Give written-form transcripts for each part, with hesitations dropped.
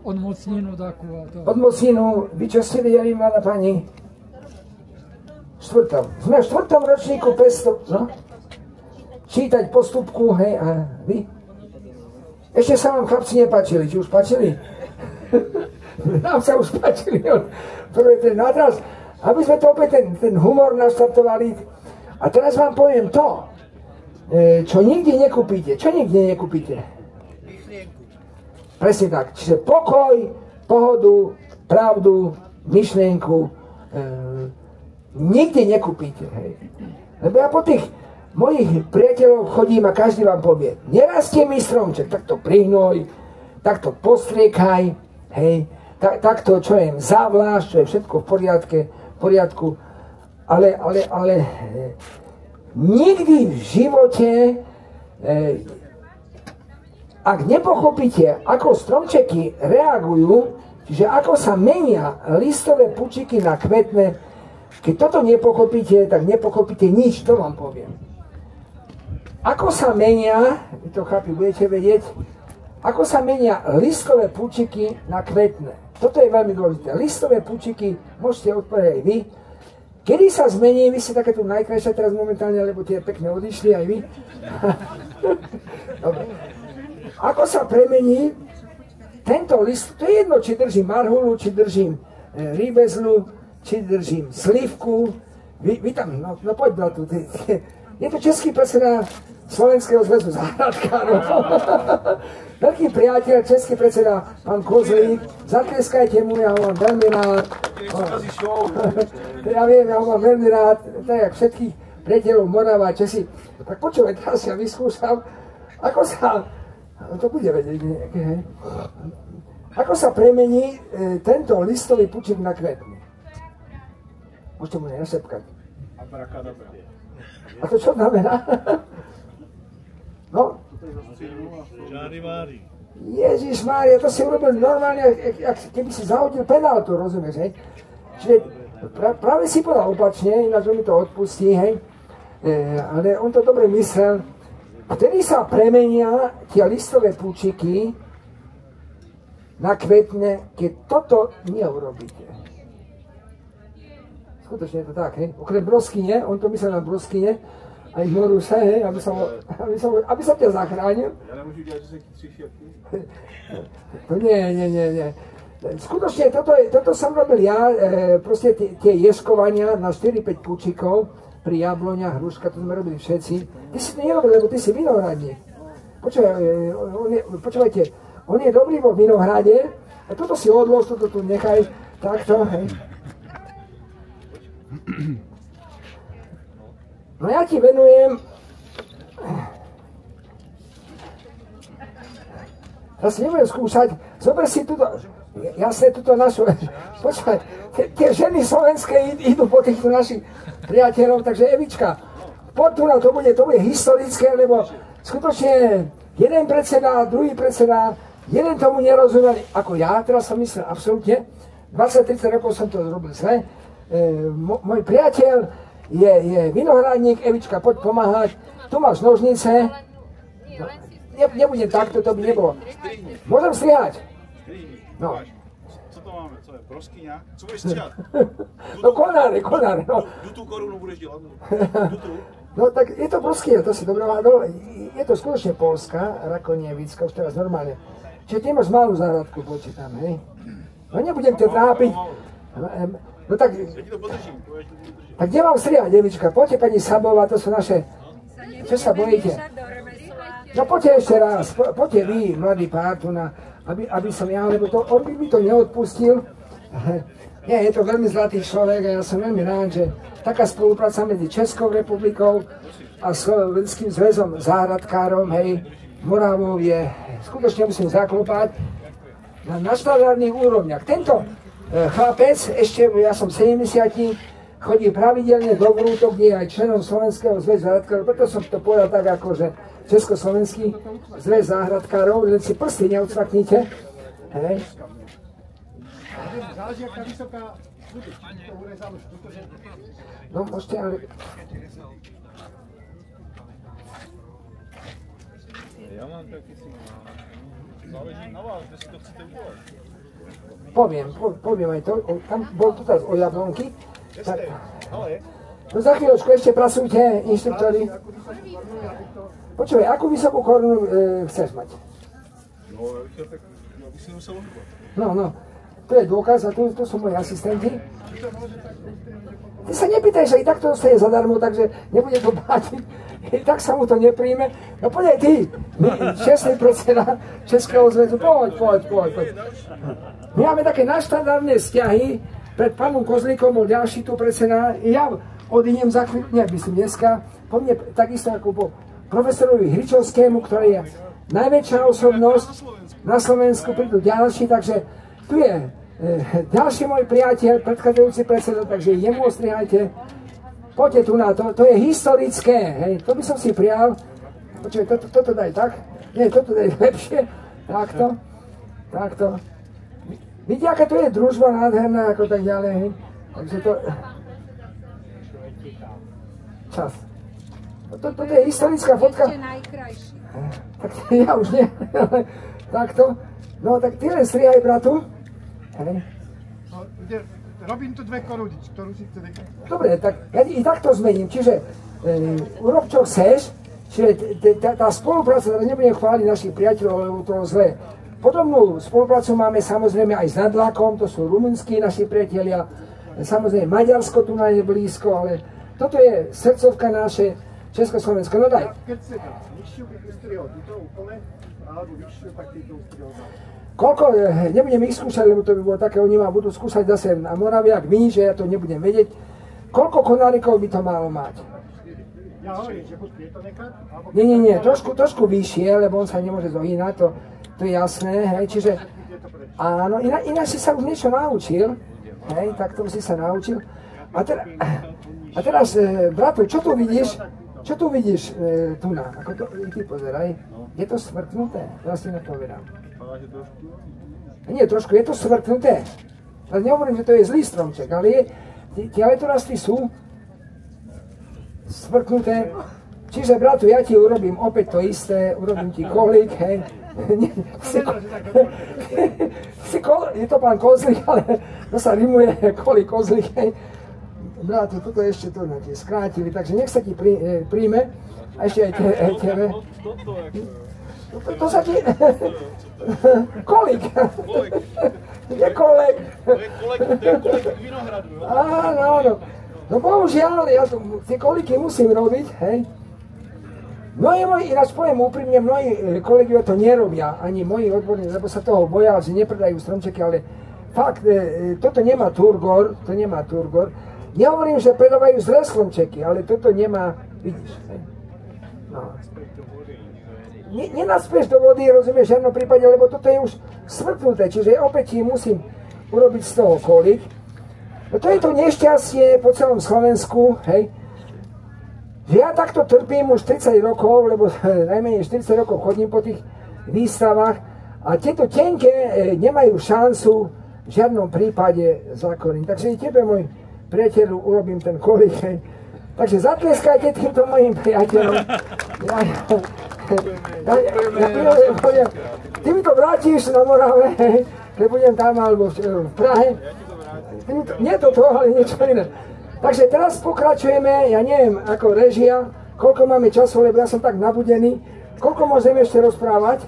Odmocninu takú a to. Odmocninu, vy čo ste videli, mladá pani? Sme v 4. ročníku 500, no? Čítať postupku, hej, a vy? Ešte sa vám chlapci nepáčili, či už páčili? Nám sa už páčili od prvej ten. No a teraz, aby sme to opäť ten humor naštartovali, a teraz vám poviem to, čo nikdy nekúpite. Čo nikdy nekúpite? Presne tak. Čiže pokoj, pohodu, pravdu, myšlienku nikdy nekúpite. Hej. Lebo ja po tých mojich priateľov chodím a každý vám povie, nerastie mi stromček, tak to prihnoj, tak to postriekaj, hej, takto, čo je zavlášť, čo je všetko v poriadku, ale nikdy v živote ak nepochopíte, ako stromčeky reagujú, čiže ako sa menia listové pučiky na kvetné, keď toto nepochopíte, tak nepochopíte nič, to vám poviem. Ako sa menia, vy to chápi, budete vedieť, ako sa menia listové pučiky na kvetné. Toto je veľmi dôležité. Listové pučiky môžete odpovedať aj vy. Kedy sa zmení, vy ste také tu najkrajšie teraz momentálne, lebo tie pekne odišli aj vy. Dobre. Ako sa premení tento list, to je jedno, či držím marhulu, či držím rýbezlu, či držím slivku, vy tam, no poď bratu, je to český predseda Slovenského zväzu záhradkárov, veľký priateľ, český predseda, pán Kozlík, zatleskajte mu, ja ho mám veľmi rád, ja viem, ja ho mám veľmi rád, tak jak všetkých priateľov Morava a Česi, tak počúvaj, teraz ja vyskúšam, ako sa, to bude vedieť nejaké, hej. Ako sa premení tento listový pučík na kvetný? Môžete mu nenašepkať. A to čo znamená? No? Ježišmária, to si urobil normálne, keby si zahodil penáltu, rozumieš, hej? Čiže práve si povedal opačne, ináč on mi to odpustí, hej? Ale on to dobre myslel. Vtedy sa premenia tie listové púčiky na kvetné, keď toto neurobíte. Skutočne je to tak, hej? Okrem broskyne, on to myslel na broskyne, aj Moruse, hej, aby som ťa zachránil. Ja nemôžu dělat, že sa tři šepky? To nie. Skutočne, toto som robil ja, proste tie ješkovania na 4-5 púčikov, pri jabloňach, hruška, to sme robili všetci. Ty si to nerobil, lebo ty si vinohradník. Počúvajte, on je dobrý vo vinohrade, a toto si odlož, toto tu nechaj, takto, hej. No ja ti venujem, ja si nebudem skúšať, zober si túto, jasne túto našu, počúvaj, tie ženy slovenské idú po týchto našich priateľov, takže Evička, poď tu na to bude historické, lebo skutočne jeden predseda, druhý predseda, jeden tomu nerozumel, ako ja, teraz som myslel absolútne, 20-30 rokov som to zrobil zle, môj priateľ je vinohradník, Evička, poď pomáhať, tu máš nožnice, nebudem takto, to by nebolo, môžem strihať, no. Máme, co je, broskyňa? Co budeš stříhat? No konáre, no. Tu korunu budeš dělat? No tak je to broskyňa, to si dobre hľadol. Je to skutočne polská, rakonievická, už teraz normálne. Čiže ty máš malú záhradku, počítam, hej? No nebudem ťa trápiť. No tak... Ja ti to podržím. Tak kde mám strihať, devička? Poďte, pani Sabová, to sú naše... Čo sa bojíte? No poďte ešte raz, poďte vy, mladý pár, tu na... Aby som ja, lebo to, on by mi to neodpustil. Nie, je to veľmi zlatý človek a ja som veľmi rád, že taká spolupráca medzi Českou republikou a Slovenským zväzom záhradkárom, hej, Moravou je, skutočne musím zaklopať, na štandardných úrovniach. Tento chlapec, ešte ja som 70, chodí pravidelne do Vrútok, kde je aj členom Slovenského zväzu záhradkárov, preto som to povedal tak ako, že Československý zväz záhradkárov, len si prsty neodsvaknite. Hej. Záleží, aká vysoká bude. No, môžete, ale... Ja mám taký signál. Záleží na vás, kde si to chcete udělat. poviem aj to, tam bol tu teraz o jablonky. No za chvíľočku ešte pracujte, inštruktori. Počúvaj, akú vysokú korunu chceš mať? No, tak by si musel ohýbať. No, to je dôkaz a tu sú moji asistenti. Ty sa nepýtaj, že i tak to dostane zadarmo, takže nebude to platiť. I tak sa mu to nepríjme. No poď aj ty, čestný predseda Českého zväzu, poď. My máme také naštandardné vzťahy, pred pánom Kozlíkom bol ďalší tu predseda, ja odídem za chvíľu, myslím dneska, po mne takisto ako po profesorovi Hričovskému, ktorý je najväčšia osobnosť na Slovensku, prídu ďalší, takže tu je ďalší môj priateľ, predchádzajúci predseda, takže jemu ostrihajte. Poďte tu na to, to je historické, hej, to by som si prijal. Počuj, toto daj tak, nie, toto daj lepšie, takto. Vidíte, aká to je družba nádherná, ako tak ďalej, hej, takže to... Čas. Toto je historická fotka. Ešte najkrajší. Tak ja už nie, takto. No tak ty len strihaj, bratu. Hej. Robím tu 2 koruny, ktorú si chce nechať. Dobre, tak ja i takto zmením, čiže urob čo chceš, čiže tá spolupráca, teda nebudem chváliť našich priateľov, lebo to je zlé. Podobnú spoluprácu máme samozrejme aj s Nadlakom, to sú rumunskí naši priatelia, samozrejme Maďarsko tu je blízko, ale toto je srdcovka naše Československo, no daj. Keď si dá nižšiu ústrihov, to úplne, alebo vyššiu, tak týto ústrihov dá. Koľko, nebudem ich skúšať, lebo to by bolo také, oni ma budú skúšať zase na Moravie, ak vy, že ja to nebudem vedieť. Koľko konárikov by to malo mať? Ja hovorím, že buď je to nechať, alebo... Nie, trošku vyššie, lebo on sa nemôže zohýnať, to je jasné, hej, čiže... Áno, ináč si sa už niečo naučil, hej, tak to si sa naučil. A teraz, bratu, čo tu vidíš? Čo tu vidíš tu na? Ako to, ty pozeraj, je to stvrknuté, teraz si na to vedám. Nie, trošku je to stvrknuté. Ale nehovorím, že to je zlý stromček, ale tie letorasty sú stvrknuté. Čiže, bratu, ja ti urobím opäť to isté, urobím ti kolík, hej. Je to pán Kozlík, ale to sa rimuje kolík, kozlík, hej. Bratu, toto ešte to na tie skrátili, takže nech sa ti príjme. A ešte aj tebe. To sa ti... Kolík. Je kolek. To je kolek vinohradu, jo? Áno. No bohužiaľ, ja tie kolíky musím robiť, hej. Mnohí moji, ináč poviem úprimne, mnohí kolegovia to nerobia, ani moji odborní, lebo sa toho boja, že nepredajú stromčeky, ale fakt, toto nemá turgor, to nemá turgor. Nehovorím, že predávajú zlé stromčeky, ale toto nemá, vidíš, hej. No. Nenacpeš do vody, rozumieš, v žiadnom prípade, lebo toto je už svrknuté, čiže opäť musím urobiť z toho kolík. No to je to nešťastie po celom Slovensku, hej, že ja takto trpím už 30 rokov, lebo najmenej 40 rokov chodím po tých výstavách a tieto tenké nemajú šancu v žiadnom prípade zakoriť. Takže i tebe, môj priateľu, urobím ten kolík, hej. Takže zatleskajte týmto mojim priateľom. Ty mi to vrátiš na Morave, keď budem tam alebo v Prahe. Nie toto, ale niečo iné. Takže teraz pokračujeme, ja neviem, ako režia, koľko máme času, lebo ja som tak nabudený. Koľko môžeme ešte rozprávať?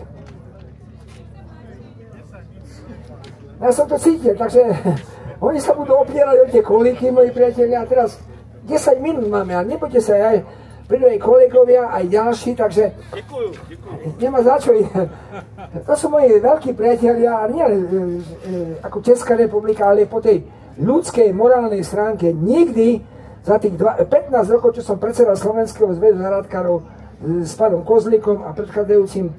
Ja som to cítil, takže oni sa budú opierať o tie kolíky, moji priatelia, a teraz 10 minút máme, ale nebojte sa, aj prídu aj kolegovia, aj ďalší, takže... Ďakujem. Nemá za čo. To sú moji veľkí priatelia, a nie ako Česká republika, ale po tej ľudskej, morálnej stránke nikdy za tých 15 rokov, čo som predseda Slovenského zväzu záhradkárov s pánom Kozlíkom a predchádzajúcim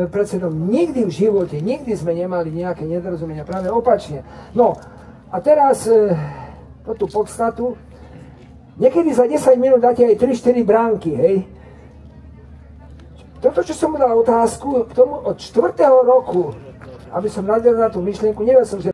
predsedom, nikdy v živote, nikdy sme nemali nejaké nedorozumenia, práve opačne. No, a teraz tú podstatu. Niekedy za 10 minút dáte aj 3-4 bránky, hej. Toto, čo som mu dal otázku, k tomu od 4. roku, aby som nadviazal na tú myšlienku, nevedel som, že